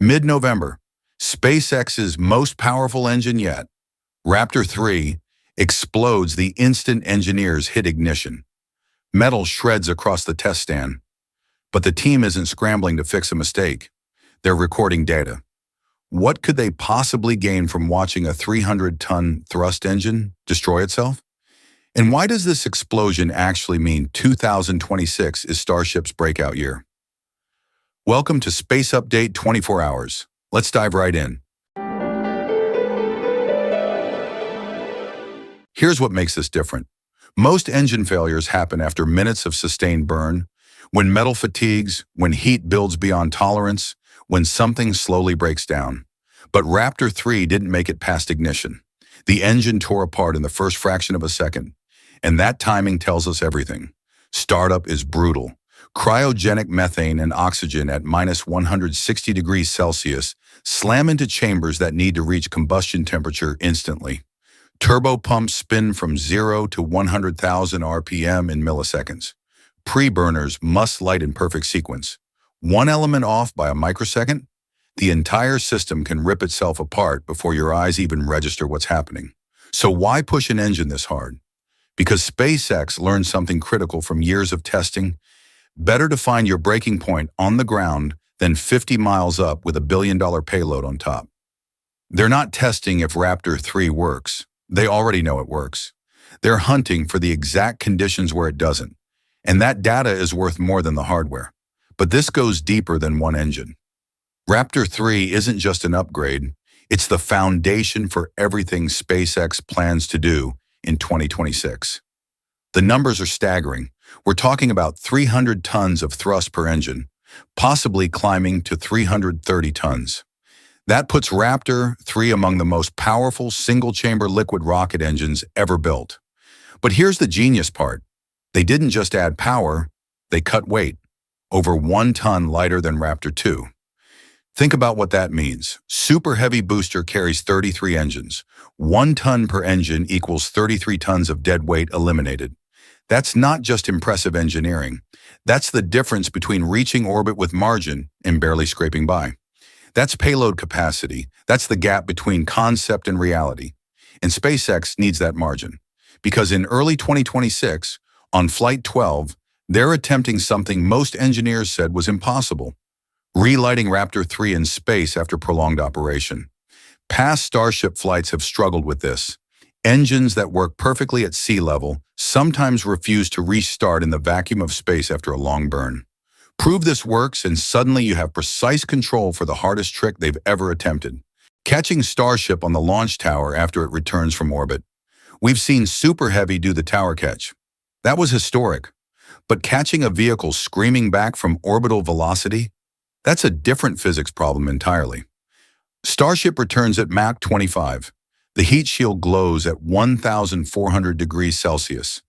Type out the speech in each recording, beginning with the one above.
Mid-November, SpaceX's most powerful engine yet, Raptor 3, explodes the instant engineers hit ignition. Metal shreds across the test stand. But the team isn't scrambling to fix a mistake. They're recording data. What could they possibly gain from watching a 300-ton thrust engine destroy itself? And why does this explosion actually mean 2026 is Starship's breakout year? Welcome to Space Update 24 Hours. Let's dive right in. Here's what makes this different. Most engine failures happen after minutes of sustained burn, when metal fatigues, when heat builds beyond tolerance, when something slowly breaks down. But Raptor 3 didn't make it past ignition. The engine tore apart in the first fraction of a second. And that timing tells us everything. Startup is brutal. Cryogenic methane and oxygen at minus 160 degrees Celsius slam into chambers that need to reach combustion temperature instantly. Turbo pumps spin from 0 to 100,000 RPM in milliseconds. Pre-burners must light in perfect sequence. One element off by a microsecond, the entire system can rip itself apart before your eyes even register what's happening. So why push an engine this hard? Because SpaceX learned something critical from years of testing. Better to find your breaking point on the ground than 50 miles up with a billion-dollar payload on top. They're not testing if Raptor 3 works. They already know it works. They're hunting for the exact conditions where it doesn't. And that data is worth more than the hardware. But this goes deeper than one engine. Raptor 3 isn't just an upgrade. It's the foundation for everything SpaceX plans to do in 2026. The numbers are staggering. We're talking about 300 tons of thrust per engine, possibly climbing to 330 tons. That puts Raptor 3 among the most powerful single-chamber liquid rocket engines ever built. But here's the genius part. They didn't just add power, they cut weight, over 1 ton lighter than Raptor 2. Think about what that means. Super Heavy booster carries 33 engines. 1 ton per engine equals 33 tons of dead weight eliminated. That's not just impressive engineering. That's the difference between reaching orbit with margin and barely scraping by. That's payload capacity. That's the gap between concept and reality. And SpaceX needs that margin. Because in early 2026, on Flight 12, they're attempting something most engineers said was impossible. Relighting Raptor 3 in space after prolonged operation. Past Starship flights have struggled with this. Engines that work perfectly at sea level sometimes refuse to restart in the vacuum of space after a long burn. Prove this works and suddenly you have precise control for the hardest trick they've ever attempted. Catching Starship on the launch tower after it returns from orbit. We've seen Super Heavy do the tower catch. That was historic. But catching a vehicle screaming back from orbital velocity? That's a different physics problem entirely. Starship returns at Mach 25. The heat shield glows at 1,400 degrees Celsius.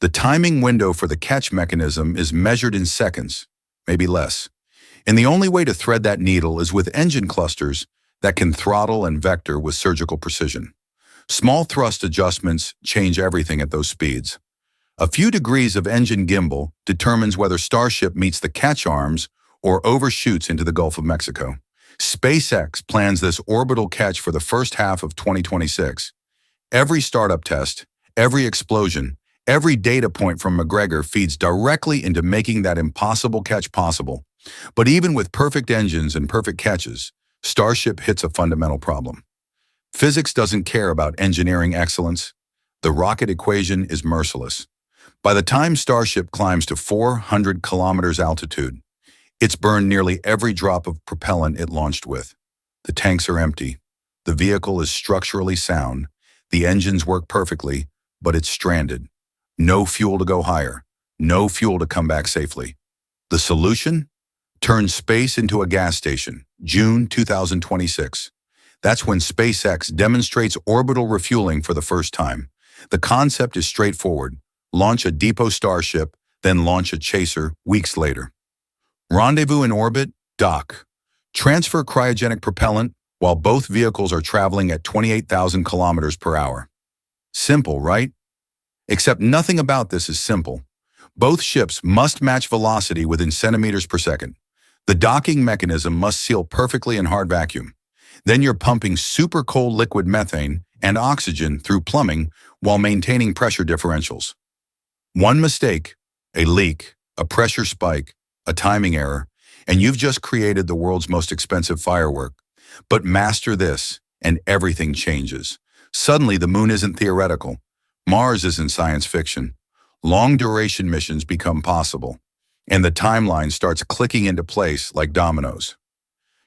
The timing window for the catch mechanism is measured in seconds, maybe less. And the only way to thread that needle is with engine clusters that can throttle and vector with surgical precision. Small thrust adjustments change everything at those speeds. A few degrees of engine gimbal determines whether Starship meets the catch arms or overshoots into the Gulf of Mexico. SpaceX plans this orbital catch for the first half of 2026. Every startup test, every explosion, every data point from McGregor feeds directly into making that impossible catch possible. But even with perfect engines and perfect catches, Starship hits a fundamental problem. Physics doesn't care about engineering excellence. The rocket equation is merciless. By the time Starship climbs to 400 kilometers altitude, it's burned nearly every drop of propellant it launched with. The tanks are empty. The vehicle is structurally sound. The engines work perfectly, but it's stranded. No fuel to go higher. No fuel to come back safely. The solution? Turn space into a gas station, June 2026. That's when SpaceX demonstrates orbital refueling for the first time. The concept is straightforward. Launch a depot Starship, then launch a chaser weeks later. Rendezvous in orbit, dock. Transfer cryogenic propellant while both vehicles are traveling at 28,000 kilometers per hour. Simple, right? Except nothing about this is simple. Both ships must match velocity within centimeters per second. The docking mechanism must seal perfectly in hard vacuum. Then you're pumping super cold liquid methane and oxygen through plumbing while maintaining pressure differentials. One mistake, a leak, a pressure spike, a timing error, and you've just created the world's most expensive firework. But master this, and everything changes. Suddenly, the moon isn't theoretical. Mars isn't science fiction. Long-duration missions become possible, and the timeline starts clicking into place like dominoes.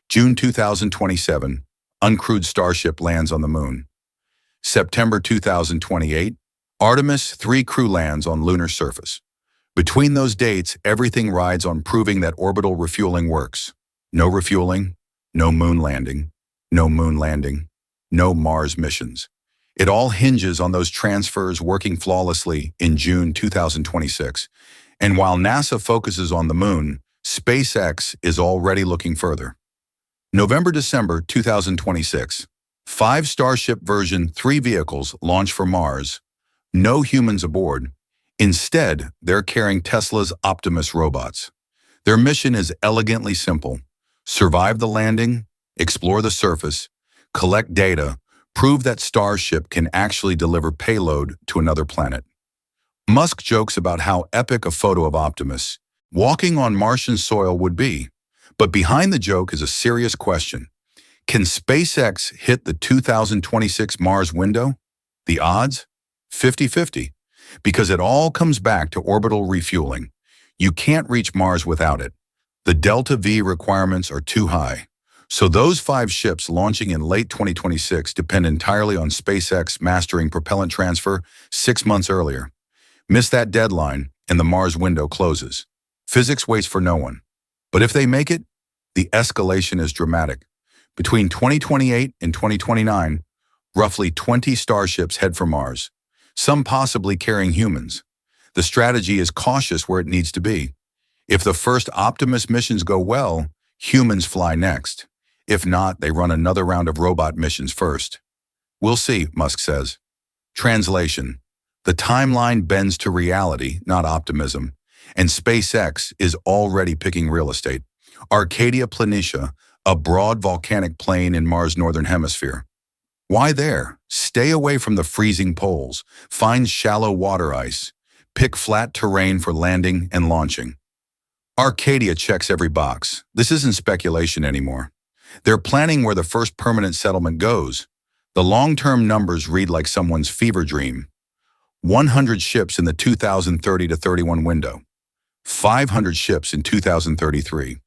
June 2027, uncrewed Starship lands on the moon. September 2028, Artemis 3 crew lands on lunar surface. Between those dates, everything rides on proving that orbital refueling works. No refueling, no moon landing, no moon landing, no Mars missions. It all hinges on those transfers working flawlessly in June 2026. And while NASA focuses on the moon, SpaceX is already looking further. November-December 2026. 5 Starship version 3 vehicles launch for Mars. No humans aboard. Instead, they're carrying Tesla's Optimus robots. Their mission is elegantly simple: survive the landing, explore the surface, collect data, prove that Starship can actually deliver payload to another planet. Musk jokes about how epic a photo of Optimus walking on Martian soil would be. But behind the joke is a serious question. Can SpaceX hit the 2026 Mars window? The odds? 50-50. Because it all comes back to orbital refueling. You can't reach Mars without it. The Delta V requirements are too high. So those 5 ships launching in late 2026 depend entirely on SpaceX mastering propellant transfer 6 months earlier. Miss that deadline, and the Mars window closes. Physics waits for no one. But if they make it, the escalation is dramatic. Between 2028 and 2029, roughly 20 Starships head for Mars, some possibly carrying humans. The strategy is cautious where it needs to be. If the first Optimus missions go well, humans fly next. If not, they run another round of robot missions first. We'll see, Musk says. Translation: the timeline bends to reality, not optimism, and SpaceX is already picking real estate. Arcadia Planitia, a broad volcanic plain in Mars' northern hemisphere. Why there? Stay away from the freezing poles, find shallow water ice, pick flat terrain for landing and launching. Arcadia checks every box. This isn't speculation anymore. They're planning where the first permanent settlement goes. The long-term numbers read like someone's fever dream. 100 ships in the 2030-31 window. 500 ships in 2033.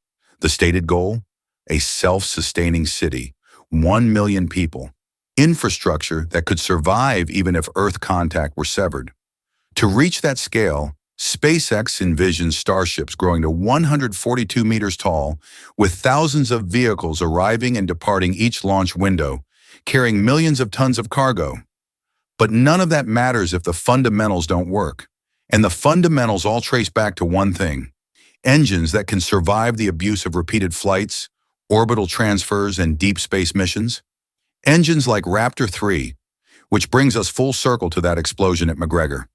The stated goal? A self-sustaining city. 1 million people. Infrastructure that could survive even if Earth contact were severed. To reach that scale, SpaceX envisions Starships growing to 142 meters tall, with thousands of vehicles arriving and departing each launch window, carrying millions of tons of cargo. But none of that matters if the fundamentals don't work. And the fundamentals all trace back to one thing: engines that can survive the abuse of repeated flights, orbital transfers, and deep space missions. Engines like Raptor 3, which brings us full circle to that explosion at McGregor.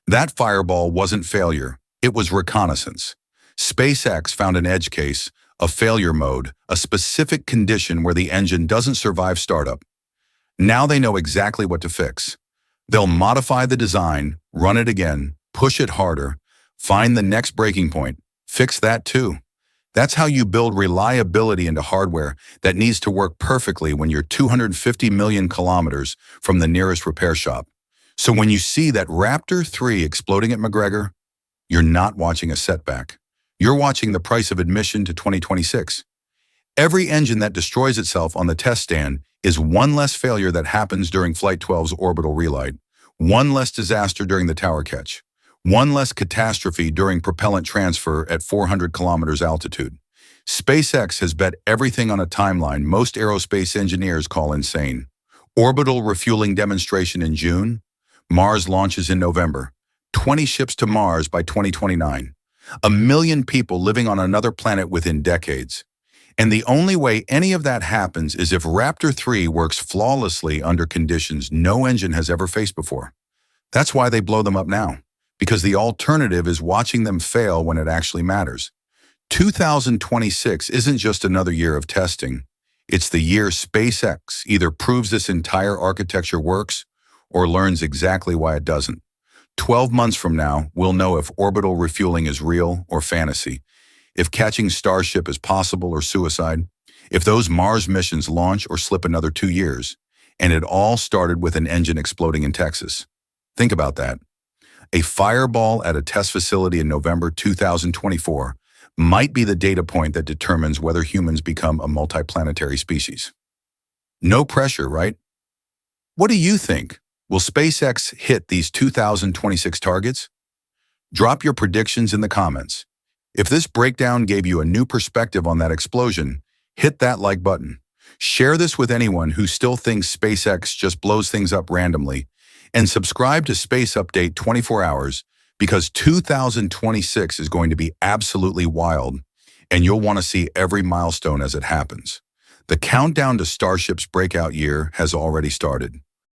That fireball wasn't failure, it was reconnaissance. SpaceX found an edge case, a failure mode, a specific condition where the engine doesn't survive startup. Now they know exactly what to fix. They'll modify the design, run it again, push it harder, find the next breaking point, fix that too. That's how you build reliability into hardware that needs to work perfectly when you're 250 million kilometers from the nearest repair shop. So when you see that Raptor 3 exploding at McGregor, you're not watching a setback. You're watching the price of admission to 2026. Every engine that destroys itself on the test stand is one less failure that happens during Flight 12's orbital relight, one less disaster during the tower catch, one less catastrophe during propellant transfer at 400 kilometers altitude. SpaceX has bet everything on a timeline most aerospace engineers call insane. Orbital refueling demonstration in June, Mars launches in November, 20 ships to Mars by 2029, 1 million people living on another planet within decades. And the only way any of that happens is if Raptor 3 works flawlessly under conditions no engine has ever faced before. That's why they blow them up now, because the alternative is watching them fail when it actually matters. 2026 isn't just another year of testing. It's the year SpaceX either proves this entire architecture works or learns exactly why it doesn't. 12 months from now, we'll know if orbital refueling is real or fantasy, if catching Starship is possible or suicide, if those Mars missions launch or slip another 2 years. And it all started with an engine exploding in Texas. Think about that. A fireball at a test facility in November 2024 might be the data point that determines whether humans become a multiplanetary species. No pressure, right? What do you think? Will SpaceX hit these 2026 targets? Drop your predictions in the comments. If this breakdown gave you a new perspective on that explosion, hit that like button. Share this with anyone who still thinks SpaceX just blows things up randomly, and subscribe to Space Update 24 Hours because 2026 is going to be absolutely wild, and you'll want to see every milestone as it happens. The countdown to Starship's breakout year has already started.